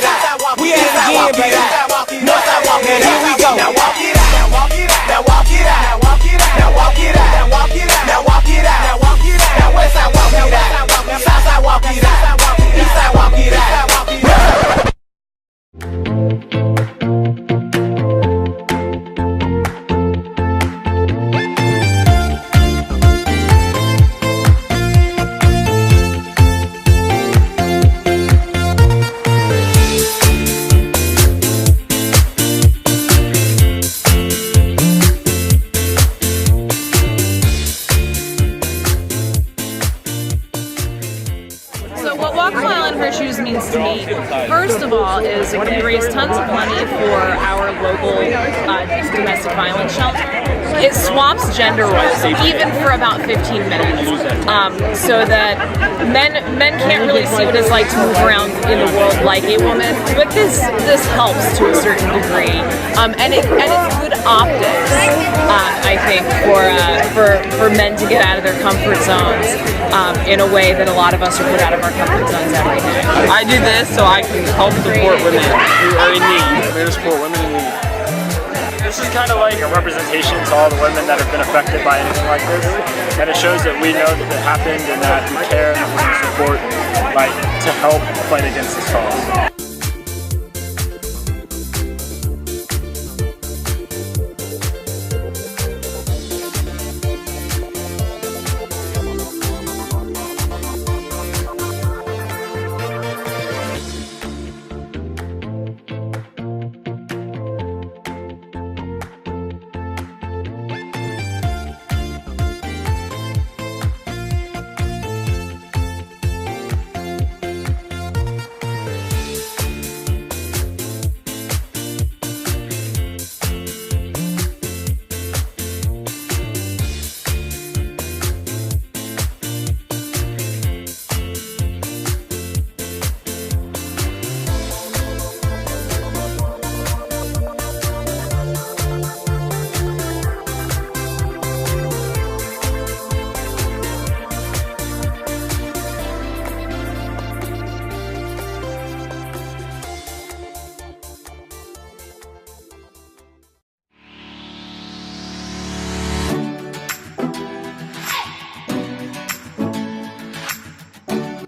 it out. We at it again, baby. Northside walk it out. Here we go. Now walk it out. Now walk it out. Now walk it out. Now walk it out. Now walk it out. Now walk it out. Now walk it out. Now walk it out. Now westside walk it out. Southside walk it out. Eastside walk it out. So what Walk a Mile in Her Shoes means to me, first of all, is we raise tons of money for our local domestic violence shelter. It swaps gender roles, even for about 15 minutes, so that men can't really see what it's like to move around in the world like a woman. But this helps to a certain degree, and it's good optics, I think, for men to get out of their comfort zones in a way that a lot of us are put out of our comfort zones every day. I do this so I can help support women who are in need. I'm here to support women in need. This is kind of like a representation to all the women that have been affected by anything like this, and it shows that we know that it happened and that we care and we support, like, to help fight against this cause.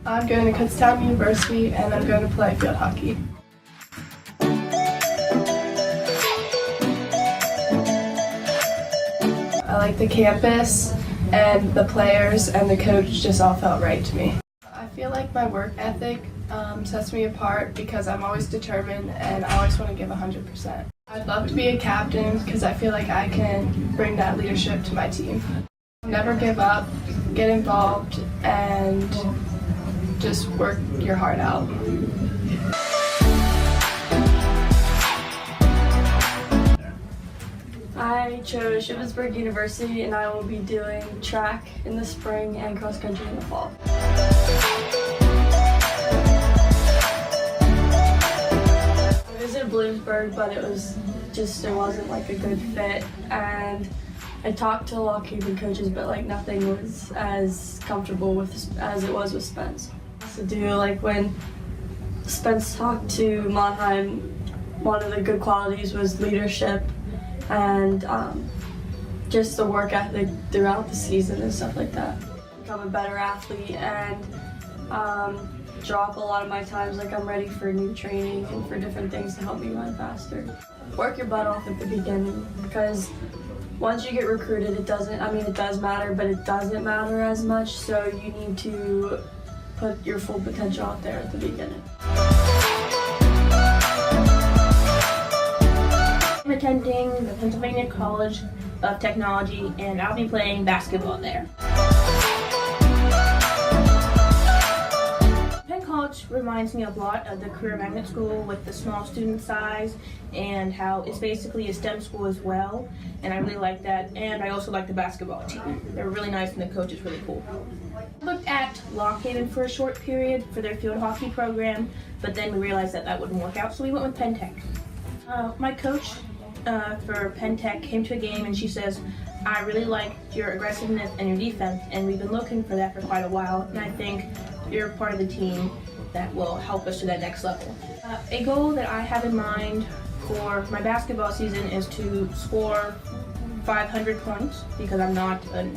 I'm going to Kutztown University and I'm going to play field hockey. I like the campus and the players and the coach just all felt right to me. I feel like my work ethic sets me apart because I'm always determined and I always want to give 100%. I'd love to be a captain because I feel like I can bring that leadership to my team. Never give up, get involved, and just work your heart out. I chose Shippensburg University and I will be doing track in the spring and cross country in the fall. I visited Bloomsburg, but it wasn't like a good fit, and I talked to a lot of Cuban coaches, but like nothing was as comfortable as it was with Spence. To do, like, when Spence talked to Monheim, one of the good qualities was leadership and just the work ethic throughout the season and stuff like that. Become a better athlete and drop a lot of my times, like I'm ready for new training and for different things to help me run faster. Work your butt off at the beginning, because once you get recruited, it does matter, but it doesn't matter as much, so you need to put your full potential out there at the beginning. I'm attending the Pennsylvania College of Technology and I'll be playing basketball there. Penn College reminds me a lot of the Career Magnet School with the small student size and how it's basically a STEM school as well, and I really like that, and I also like the basketball team. They're really nice and the coach is really cool. I looked at Lockhaven for a short period for their field hockey program, but then we realized that wouldn't work out, so we went with Penn Tech. My coach for Penn Tech came to a game and she says, I really like your aggressiveness and your defense, and we've been looking for that for quite a while, and I think you're part of the team that will help us to that next level. A goal that I have in mind for my basketball season is to score 500 points because I'm not a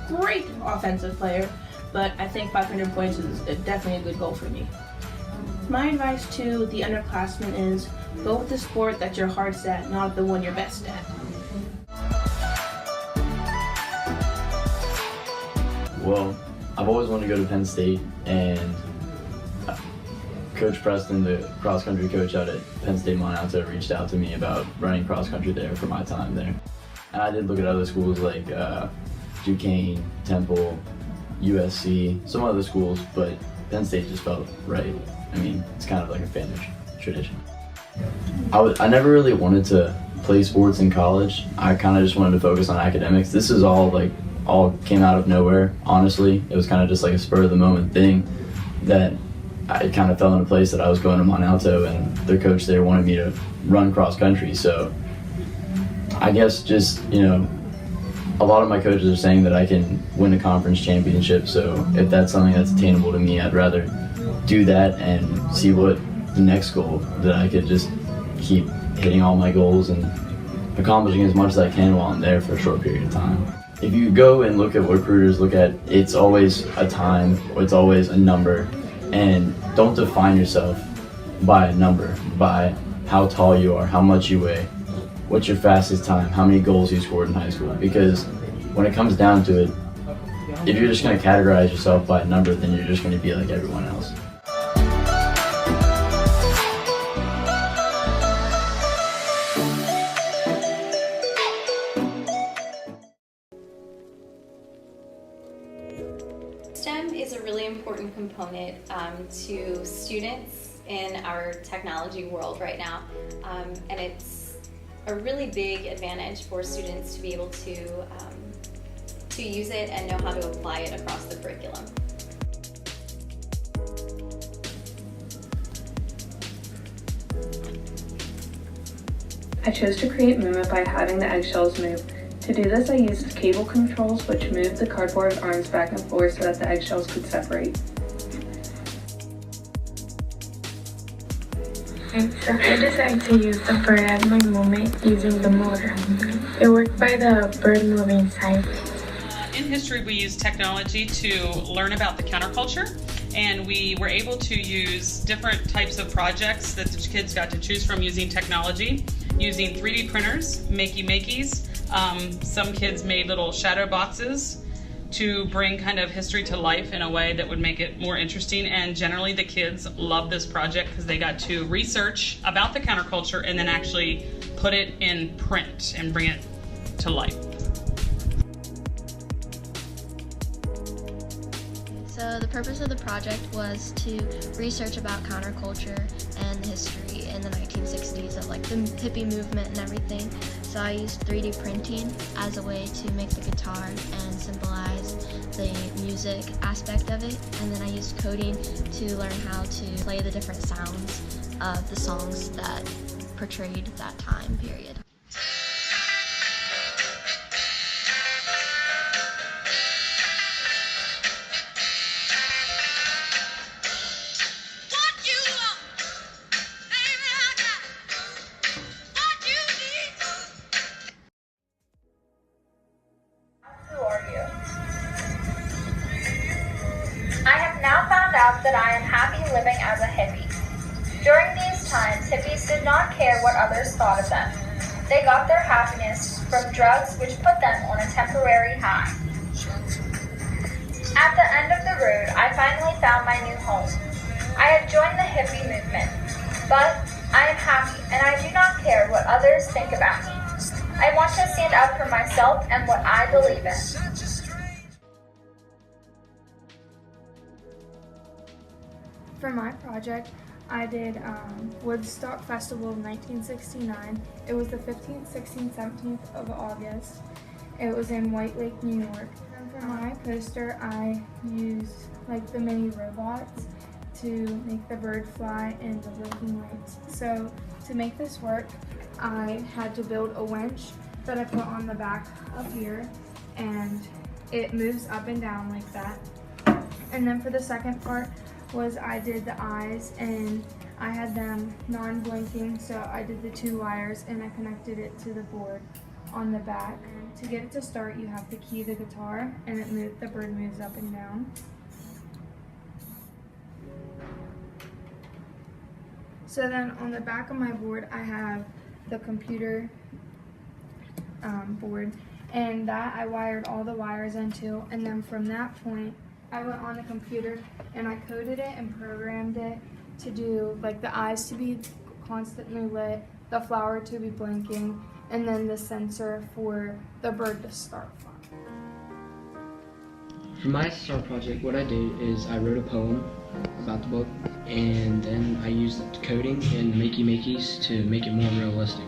great offensive player, but I think 500 points is definitely a good goal for me. My advice to the underclassmen is go with the sport that your heart's at, not the one you're best at. Well, I've always wanted to go to Penn State, and Coach Preston, the cross-country coach out at Penn State Mont Alto, reached out to me about running cross-country there for my time there. And I did look at other schools like Duquesne, Temple, USC, some other schools, but Penn State just felt right. I mean, it's kind of like a family tradition. I never really wanted to play sports in college. I kind of just wanted to focus on academics. This is all came out of nowhere, honestly. It was kind of just like a spur of the moment thing that I kind of fell into place that I was going to Mont Alto, and their coach there wanted me to run cross country. So I guess just, you know, a lot of my coaches are saying that I can win a conference championship. So if that's something that's attainable to me, I'd rather do that and see what the next goal that I could just keep hitting all my goals and accomplishing as much as I can while I'm there for a short period of time. If you go and look at what recruiters look at, it's always a time, or it's always a number. And don't define yourself by a number, by how tall you are, how much you weigh, what's your fastest time, how many goals you scored in high school. Because when it comes down to it, if you're just going to categorize yourself by a number, then you're just going to be like everyone else. STEM is a really important component to students in our technology world right now, and it's a really big advantage for students to be able to use it and know how to apply it across the curriculum. I chose to create movement by having the eggshells move. To do this, I used cable controls which moved the cardboard arms back and forth so that the eggshells could separate. So I decided to use the bird as my movement using the motor. It worked by the bird moving sideways. In history, we used technology to learn about the counterculture, and we were able to use different types of projects that the kids got to choose from using technology, using 3D printers, makey-makeys. Some kids made little shadow boxes to bring kind of history to life in a way that would make it more interesting, and generally the kids loved this project because they got to research about the counterculture and then actually put it in print and bring it to life. So the purpose of the project was to research about counterculture and the history in the 1960s of like the hippie movement and everything. So I used 3D printing as a way to make the guitar and symbolize the music aspect of it. And then I used coding to learn how to play the different sounds of the songs that portrayed that time period. I have now found out that I am happy living as a hippie. During these times, hippies did not care what others thought of them. They got their happiness from drugs which put them on a temporary high. At the end of the road, I finally found my new home. I have joined the hippie movement, but I am happy and I do not care what others think about me. I want to stand up for myself and what I believe in. For my project, I did Woodstock Festival of 1969. It was the 15th, 16th, 17th of August. It was in White Lake, New York. And for my poster, I used like the mini robots to make the bird fly and the blinking lights. So to make this work, I had to build a winch that I put on the back up here, and it moves up and down like that. And then for the second part, I did the eyes, and I had them non-blinking, so I did the 2 wires and I connected it to the board on the back. To get it to start, you have to key the guitar and the bird moves up and down. So then on the back of my board, I have the computer board, and that I wired all the wires into, and then from that point, I went on the computer and I coded it and programmed it to do like the eyes to be constantly lit, the flower to be blinking, and then the sensor for the bird to start flying. For my STAR project, what I did is I wrote a poem about the book, and then I used coding and makey-makeys to make it more realistic.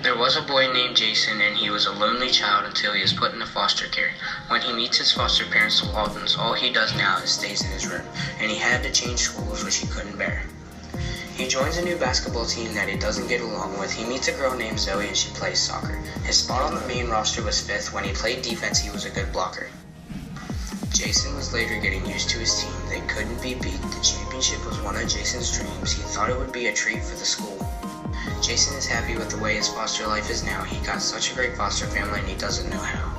There was a boy named Jason, and he was a lonely child until he was put into foster care. When he meets his foster parents, the Waltons, all he does now is stays in his room, and he had to change schools, which he couldn't bear. He joins a new basketball team that he doesn't get along with. He meets a girl named Zoe, and she plays soccer. His spot on the main roster was 5th. When he played defense, he was a good blocker. Jason was later getting used to his team. They couldn't be beat. The championship was one of Jason's dreams. He thought it would be a treat for the school. Jason is happy with the way his foster life is now. He got such a great foster family and he doesn't know how.